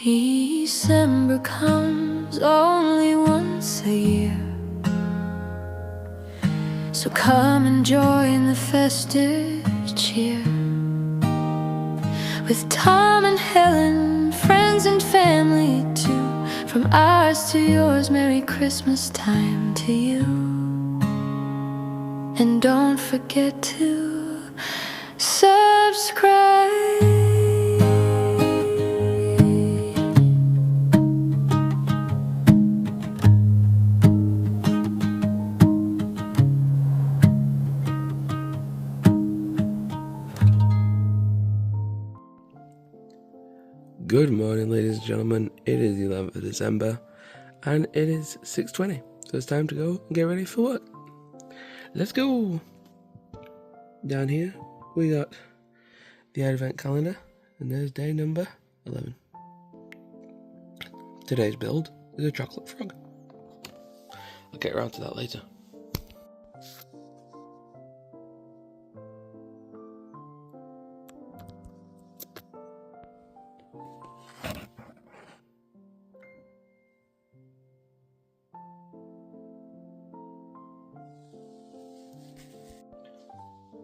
December comes only once a year, so come and join the festive cheer. With Tom and Helen, friends and family too, from ours to yours, Merry Christmas time to you. And don't forget to subscribe. Good morning, ladies and gentlemen. It is the 11th of December and it is 6:20, so it's time to go and get ready for work. Let's go! Down here we got the advent calendar and there's day number 11. Today's build is a chocolate frog. I'll get around to that later.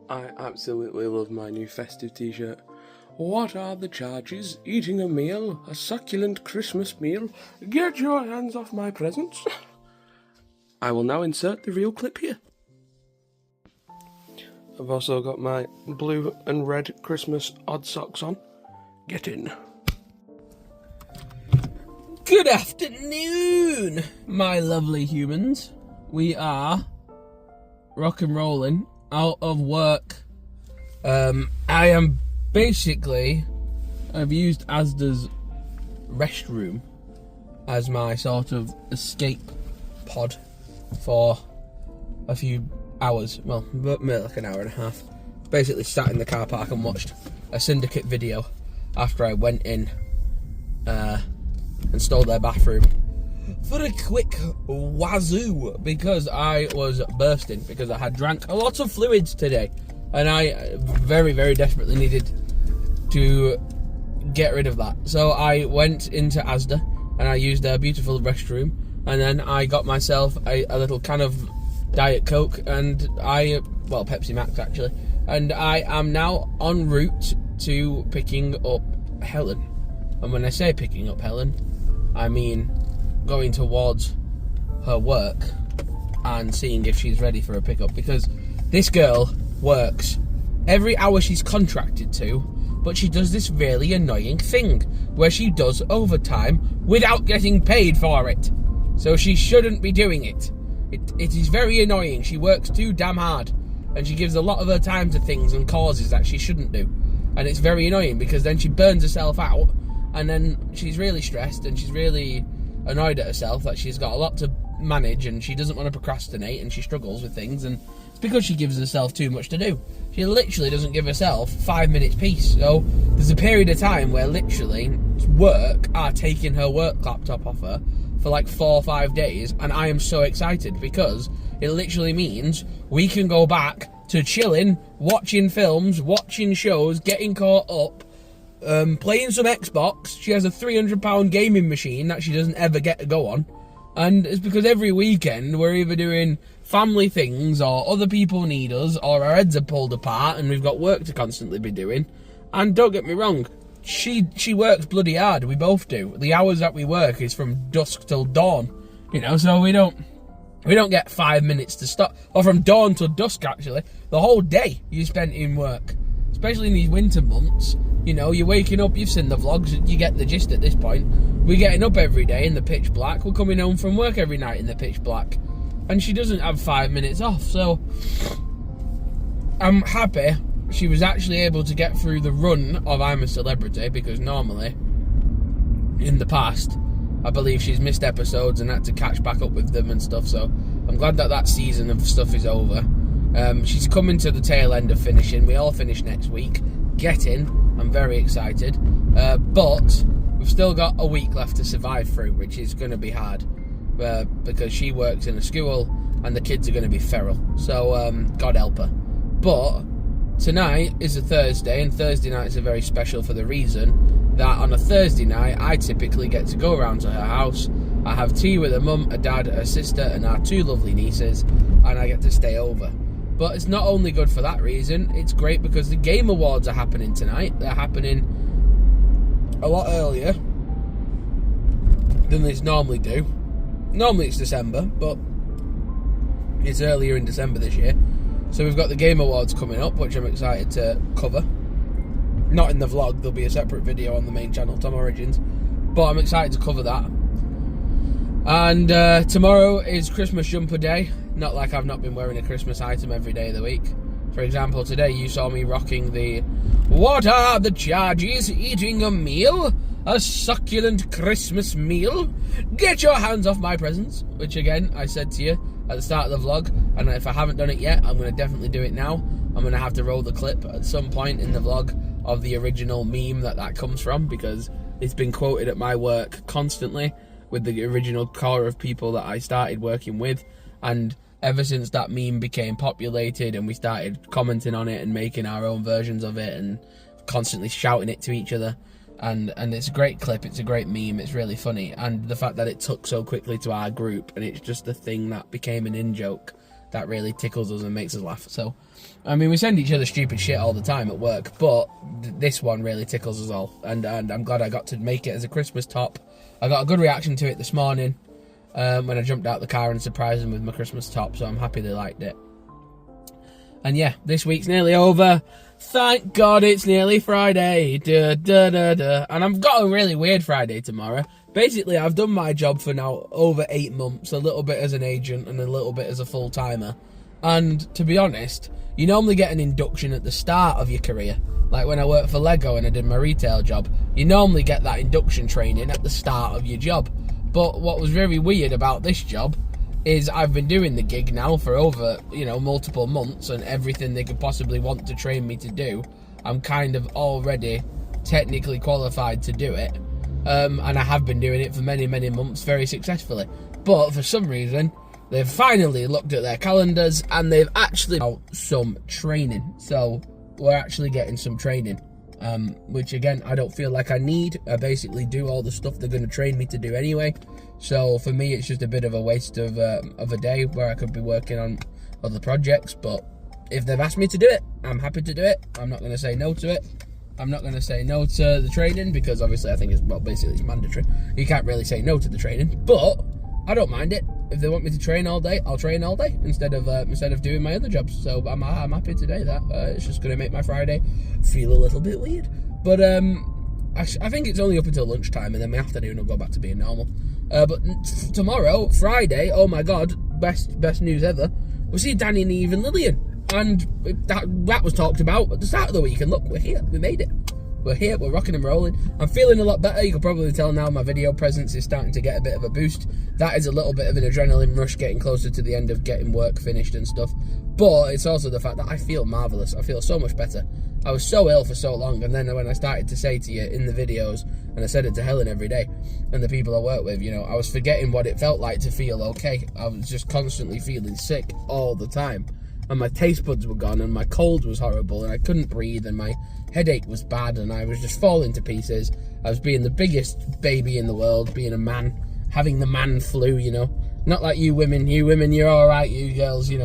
I absolutely love my new Festive t-shirt. What are the charges? Eating a meal? A succulent Christmas meal? Get your hands off my presents. I will now insert the real clip here. I've also got my blue and red Christmas odd socks on. Get in. Good afternoon, my lovely humans. We are rock and rolling out of work. I am basically, I've used Asda's restroom as my sort of escape pod for a few hours, well, like an hour and a half. Basically sat in the car park and watched a Syndicate video after I went in and stole their bathroom for a quick wazoo, because I was bursting, because I had drank a lot of fluids today and I very, very desperately needed to get rid of that. So I went into Asda and I used their beautiful restroom, and then I got myself a little can of Diet Coke and Pepsi Max actually, and I am now en route to picking up Helen. And when I say picking up Helen, I mean going towards her work and seeing if she's ready for a pickup, because this girl works every hour she's contracted to, but she does this really annoying thing where she does overtime without getting paid for it. So she shouldn't be doing it. It is very annoying. She works too damn hard and she gives a lot of her time to things and causes that she shouldn't do. And it's very annoying because then she burns herself out and then she's really stressed and she's really annoyed at herself that she's got a lot to manage and she doesn't want to procrastinate and she struggles with things, and it's because she gives herself too much to do. She literally doesn't give herself 5 minutes peace. So there's a period of time where literally work are taking her work laptop off her for like 4 or 5 days, and I am so excited because it literally means we can go back to chilling, watching films, watching shows, getting caught up, playing some Xbox. She has a £300 gaming machine that she doesn't ever get to go on, and it's because every weekend we're either doing family things or other people need us or our heads are pulled apart and we've got work to constantly be doing. And don't get me wrong, she works bloody hard, we both do. The hours that we work is from dusk till dawn, so we don't get 5 minutes to stop, or from dawn till dusk actually. The whole day you spent in work, especially in these winter months. You're waking up, you've seen the vlogs, you get the gist at this point. We're getting up every day in the pitch black, we're coming home from work every night in the pitch black, and she doesn't have 5 minutes off. So I'm happy she was actually able to get through the run of I'm a Celebrity, because normally in the past I believe she's missed episodes and had to catch back up with them and stuff. So I'm glad that season of stuff is over. She's coming to the tail end of finishing. We all finish next week. Get in. I'm very excited. But we've still got a week left to survive through, which is going to be hard. Because she works in a school and the kids are going to be feral. So, God help her. But tonight is a Thursday, and Thursday nights are very special for the reason that on a Thursday night, I typically get to go around to her house. I have tea with her mum, her dad, her sister, and our 2 lovely nieces, and I get to stay over. But it's not only good for that reason, it's great because the Game Awards are happening tonight. They're happening a lot earlier than they normally do. Normally it's December, but it's earlier in December this year. So we've got the Game Awards coming up, which I'm excited to cover. Not in the vlog, there'll be a separate video on the main channel, Tom Origins. But I'm excited to cover that. And tomorrow is Christmas jumper day. Not like I've not been wearing a Christmas item every day of the week. For example, today you saw me rocking the "What are the charges? Eating a meal? A succulent Christmas meal? Get your hands off my presents," which again, I said to you at the start of the vlog, and if I haven't done it yet, I'm going to definitely do it now. I'm going to have to roll the clip at some point in the vlog of the original meme that comes from, because it's been quoted at my work constantly with the original core of people that I started working with, and ever since that meme became populated and we started commenting on it and making our own versions of it and constantly shouting it to each other, and it's a great clip, it's a great meme, it's really funny, and the fact that it took so quickly to our group and it's just a thing that became an in-joke that really tickles us and makes us laugh. So, I mean, we send each other stupid shit all the time at work, but this one really tickles us all, and I'm glad I got to make it as a Christmas top. I got a good reaction to it this morning when I jumped out the car and surprised them with my Christmas top, so I'm happy they liked it. And yeah, this week's nearly over. Thank God it's nearly Friday. And I've got a really weird Friday tomorrow. Basically, I've done my job for now over 8 months, a little bit as an agent and a little bit as a full-timer. And to be honest, you normally get an induction at the start of your career. Like when I worked for Lego and I did my retail job, you normally get that induction training at the start of your job. But what was very weird about this job is I've been doing the gig now for over, multiple months, and everything they could possibly want to train me to do, I'm kind of already technically qualified to do it. And I have been doing it for many, many months very successfully. But for some reason, they've finally looked at their calendars and they've actually got some training. So we're actually getting some training, which again, I don't feel like I need. I basically do all the stuff they're going to train me to do anyway. So for me, it's just a bit of a waste of a day where I could be working on other projects. But if they've asked me to do it, I'm happy to do it. I'm not going to say no to it. I'm not going to say no to the training because obviously I think basically it's mandatory. You can't really say no to the training, but I don't mind it. If they want me to train all day, I'll train all day instead of doing my other jobs. So I'm happy to do that. It's just going to make my Friday feel a little bit weird. But I think it's only up until lunchtime, and then my afternoon will go back to being normal. But tomorrow, Friday, oh my God, best news ever. We'll see Danny and Eve and Lillian. And that was talked about at the start of the week, and look, we're here, we made it. We're here, we're rocking and rolling. I'm feeling a lot better. You can probably tell now my video presence is starting to get a bit of a boost. That is a little bit of an adrenaline rush getting closer to the end of getting work finished and stuff. But it's also the fact that I feel marvellous. I feel so much better. I was so ill for so long, and then when I started to say to you in the videos, and I said it to Helen every day, and the people I work with, I was forgetting what it felt like to feel okay. I was just constantly feeling sick all the time. And my taste buds were gone, and my cold was horrible, and I couldn't breathe, and my headache was bad, and I was just falling to pieces. I was being the biggest baby in the world, being a man, having the man flu, Not like you women, you're alright, you girls, you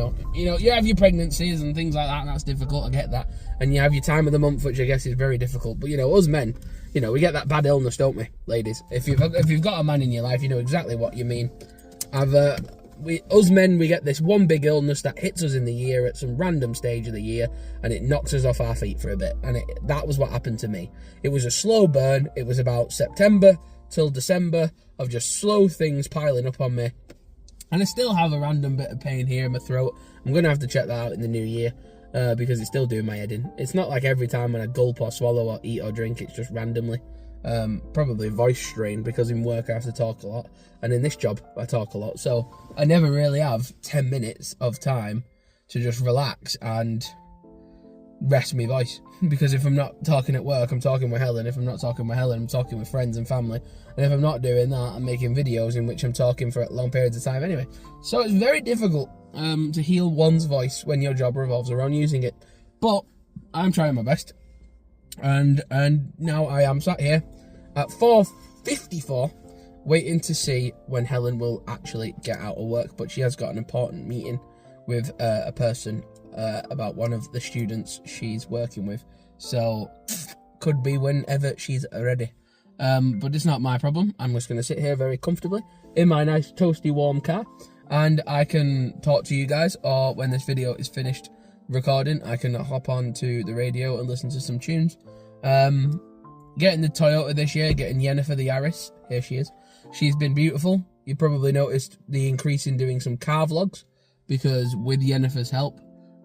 have your pregnancies and things like that, and that's difficult, I get that. And you have your time of the month, which I guess is very difficult. But, us men, we get that bad illness, don't we, ladies? If you've got a man in your life, you know exactly what you mean. Us men, we get this one big illness that hits us in the year at some random stage of the year, and it knocks us off our feet for a bit. And that was what happened to me. It was a slow burn. It was about September till December of just slow things piling up on me. And I still have a random bit of pain here in my throat. I'm going to have to check that out in the new year because it's still doing my head in. It's not like every time when I gulp or swallow or eat or drink, it's just randomly. Probably voice strain because in work I have to talk a lot, and in this job I talk a lot, so I never really have 10 minutes of time to just relax and rest my voice, because if I'm not talking at work, I'm talking with Helen. If I'm not talking with Helen, I'm talking with friends and family, and if I'm not doing that, I'm making videos in which I'm talking for long periods of time anyway. So it's very difficult to heal one's voice when your job revolves around using it, but I'm trying my best. And now I am sat here at 4:54, waiting to see when Helen will actually get out of work. But she has got an important meeting with a person about one of the students she's working with. So, could be whenever she's ready. But it's not my problem. I'm just going to sit here very comfortably in my nice toasty warm car, and I can talk to you guys, or when this video is finished recording, I can hop on to the radio and listen to some tunes. Getting the Toyota this year, getting Yennefer the Yaris. Here she is. She's been beautiful. You probably noticed the increase in doing some car vlogs, because with Yennefer's help,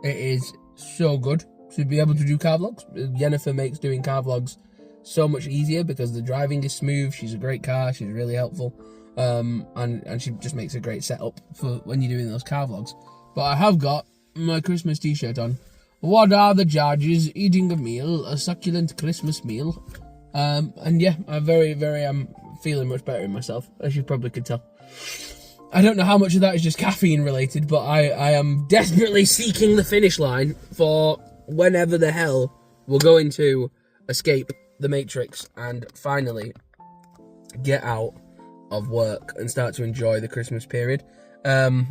it is so good to be able to do car vlogs. Yennefer makes doing car vlogs so much easier because the driving is smooth. She's a great car. She's really helpful. And she just makes a great setup for when you're doing those car vlogs. But I have got my Christmas t-shirt on. What are the charges? Eating a meal, a succulent Christmas meal. And yeah, I'm very feeling much better in myself, as you probably could tell. I don't know how much of that is just caffeine related, but I am desperately seeking the finish line for whenever the hell we're going to escape the Matrix and finally get out of work and start to enjoy the Christmas period.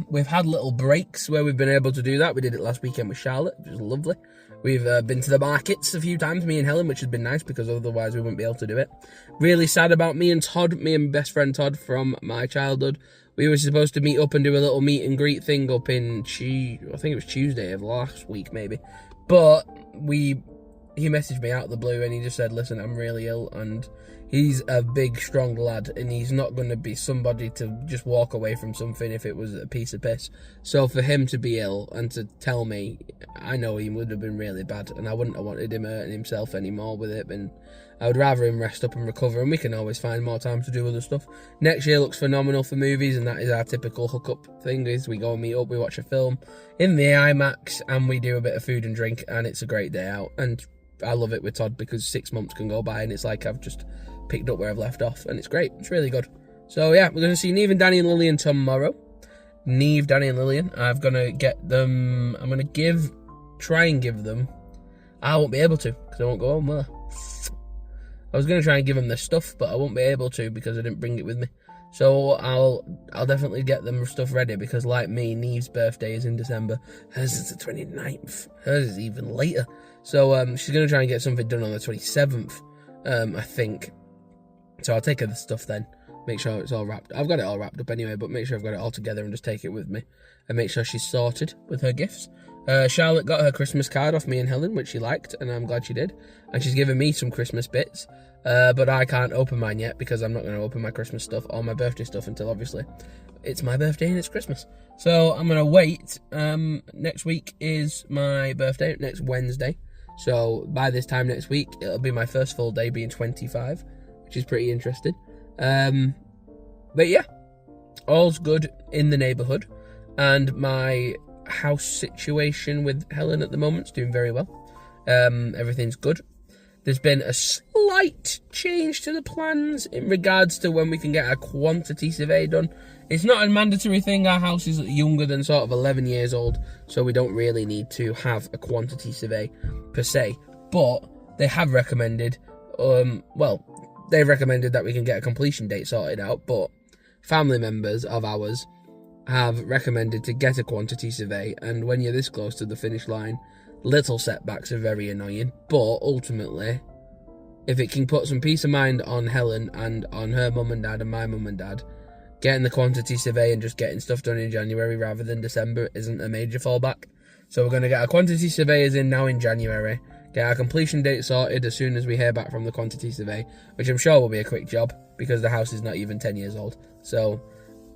We've had little breaks where we've been able to do that. We did it last weekend with Charlotte, which was lovely. We've been to the markets a few times, me and Helen, which has been nice because otherwise we wouldn't be able to do it. Really sad about me and best friend Todd from my childhood. We were supposed to meet up and do a little meet and greet thing up in, I think it was Tuesday of last week maybe. But he messaged me out of the blue and he just said, listen, I'm really ill, and he's a big, strong lad, and he's not going to be somebody to just walk away from something if it was a piece of piss. So for him to be ill and to tell me, I know he would have been really bad, and I wouldn't have wanted him hurting himself anymore with it, and I would rather him rest up and recover, and we can always find more time to do other stuff. Next year looks phenomenal for movies, and that is our typical hookup thing, is we go and meet up, we watch a film in the IMAX, and we do a bit of food and drink, and it's a great day out. And I love it with Todd because 6 months can go by and it's like I've just picked up where I've left off, and it's great. It's really good. So yeah, we're going to see Neve and Danny and Lillian tomorrow. Neve, Danny and Lillian, I'm going to get them, I'm going to try and give them, I won't be able to because I won't go home, will I? I was going to try and give them their stuff, but I won't be able to because I didn't bring it with me. So I'll definitely get them stuff ready, because like me, Neve's birthday is in December. Hers is the 29th. Hers is even later. So she's going to try and get something done on the 27th, I think. So I'll take her the stuff then. Make sure it's all wrapped. I've got it all wrapped up anyway, but make sure I've got it all together and just take it with me. And make sure she's sorted with her gifts. Charlotte got her Christmas card off me and Helen, which she liked, and I'm glad she did. And she's given me some Christmas bits. But I can't open mine yet because I'm not going to open my Christmas stuff or my birthday stuff until, obviously, it's my birthday and it's Christmas. So I'm going to wait. Next week is my birthday, next Wednesday. So by this time next week, it'll be my first full day being 25, which is pretty interesting. But yeah, all's good in the neighbourhood. And my house situation with Helen at the moment is doing very well. Everything's good. There's been a slight change to the plans in regards to when we can get our quantity survey done. It's not a mandatory thing. Our house is younger than sort of 11 years old, so we don't really need to have a quantity survey per se. But they have recommended, they've recommended that we can get a completion date sorted out, but family members of ours have recommended to get a quantity survey, and when you're this close to the finish line, little setbacks are very annoying, but ultimately, if it can put some peace of mind on Helen and on her mum and dad and my mum and dad, getting the quantity survey and just getting stuff done in January rather than December isn't a major fallback. So we're going to get our quantity surveyors in now in January, get our completion date sorted as soon as we hear back from the quantity survey, which I'm sure will be a quick job because the house is not even 10 years old. So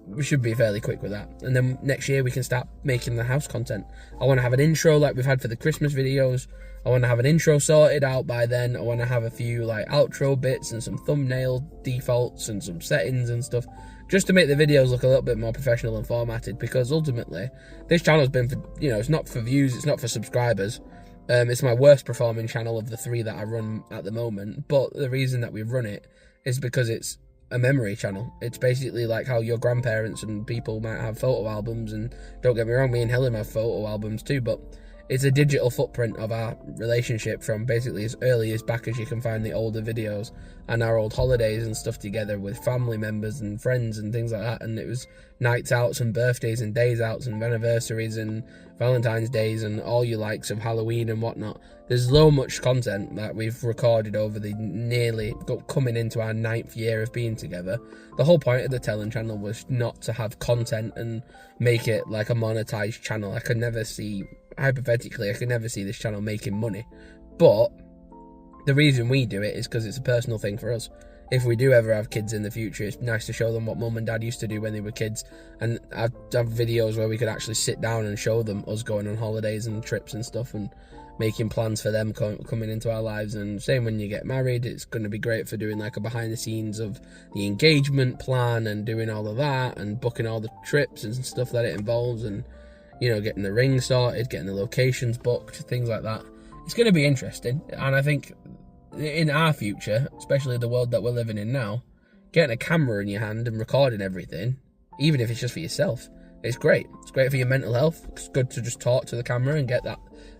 we should be fairly quick with that. And then next year we can start making the house content. I want to have an intro like we've had for the Christmas videos. I want to have an intro sorted out by then. I want to have a few like outro bits and some thumbnail defaults and some settings and stuff, just to make the videos look a little bit more professional and formatted, because ultimately this channel's been for, it's not for views, it's not for subscribers. It's my worst performing channel of the 3 that I run at the moment, but the reason that we run it is because it's a memory channel. It's basically like how your grandparents and people might have photo albums, and don't get me wrong, me and Helen have photo albums too, but it's a digital footprint of our relationship from basically as early as back as you can find the older videos, and our old holidays and stuff together with family members and friends and things like that. And it was nights outs and birthdays and days outs and anniversaries and Valentine's days and all your likes of Halloween and whatnot. There's so much content that we've recorded over the nearly coming into our 9th year of being together. The whole point of the Telling channel was not to have content and make it like a monetized channel. I could never see this channel making money. But the reason we do it is because it's a personal thing for us. If we do ever have kids in the future, it's nice to show them what mum and dad used to do when they were kids. And I've done videos where we could actually sit down and show them us going on holidays and trips and stuff and making plans for them coming into our lives. And same when you get married, it's going to be great for doing like a behind the scenes of the engagement plan and doing all of that and booking all the trips and stuff that it involves, and you know, getting the ring sorted, getting the locations booked, things like that. It's going to be interesting. And I think in our future, especially the world that we're living in now, getting a camera in your hand and recording everything, even if it's just for yourself, it's great. It's great for your mental health. It's good to just talk to the camera and get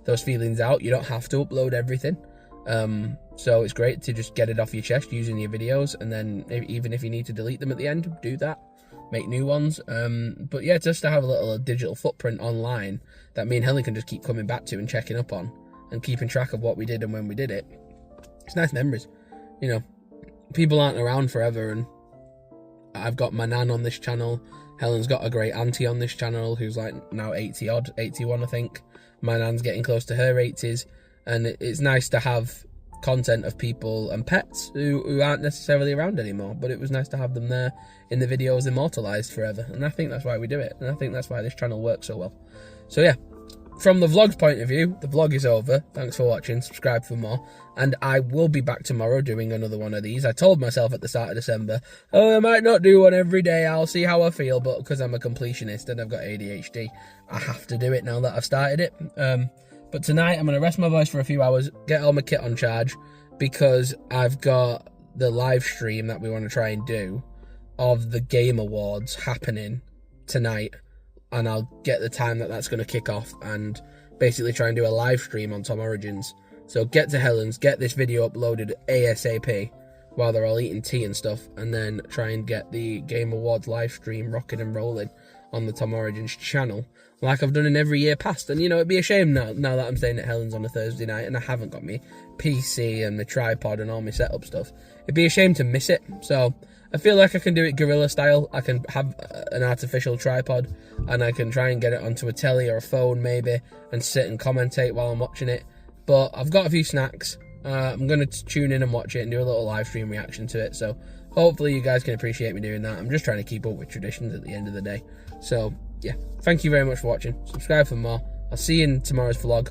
those feelings out. You don't have to upload everything. So it's great to just get it off your chest using your videos, and then even if you need to delete them at the end, do that. Make new ones. But yeah, just to have a little digital footprint online that me and Helen can just keep coming back to and checking up on and keeping track of what we did and when we did it. It's nice memories. You know, people aren't around forever, and I've got my nan on this channel. Helen's got a great auntie on this channel who's like now 80 odd, 81 I think. My nan's getting close to her 80s, and it's nice to have content of people and pets who aren't necessarily around anymore, but it was nice to have them there in the videos immortalized forever. And I think that's why we do it, and I think that's why this channel works so well. So yeah, from the vlog's point of view, the vlog is over. Thanks for watching. Subscribe for more, and I will be back tomorrow doing another one of these. I told myself at the start of December, oh, I might not do one every day, I'll see how I feel, but because I'm a completionist and I've got ADHD, I have to do it now that I've started it. But tonight I'm going to rest my voice for a few hours, get all my kit on charge, because I've got the live stream that we want to try and do of the Game Awards happening tonight, and I'll get the time that's going to kick off and basically try and do a live stream on Tom Origins. So get to Helen's, get this video uploaded ASAP while they're all eating tea and stuff, and then try and get the Game Awards live stream rocking and rolling on the Tom Origins channel, like I've done in every year past. And you know, it'd be a shame now that I'm staying at Helen's on a Thursday night and I haven't got my PC and my tripod and all my setup stuff. It'd be a shame to miss it. So I feel like I can do it guerrilla style. I can have an artificial tripod and I can try and get it onto a telly or a phone maybe and sit and commentate while I'm watching it. But I've got a few snacks. I'm going to tune in and watch it and do a little live stream reaction to it. So hopefully you guys can appreciate me doing that. I'm just trying to keep up with traditions at the end of the day. So yeah, thank you very much for watching. Subscribe for more. I'll see you in tomorrow's vlog.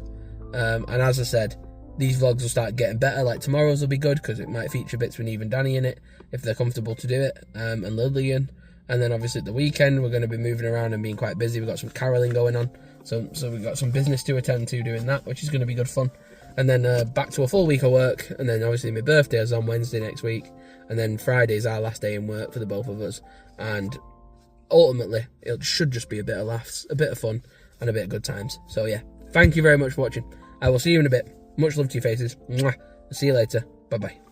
And as I said, these vlogs will start getting better. Like tomorrow's will be good because it might feature bits with Eve and Danny in it if they're comfortable to do it, and Lillian. And then obviously at the weekend we're going to be moving around and being quite busy. We've got some caroling going on, so we've got some business to attend to doing that, which is going to be good fun. And then back to a full week of work, and then obviously my birthday is on Wednesday next week, and then Friday's our last day in work for the both of us. And ultimately it should just be a bit of laughs, a bit of fun, and a bit of good times. So yeah, thank you very much for watching. I will see you in a bit. Much love to your faces. Mwah. I'll see you later. Bye bye.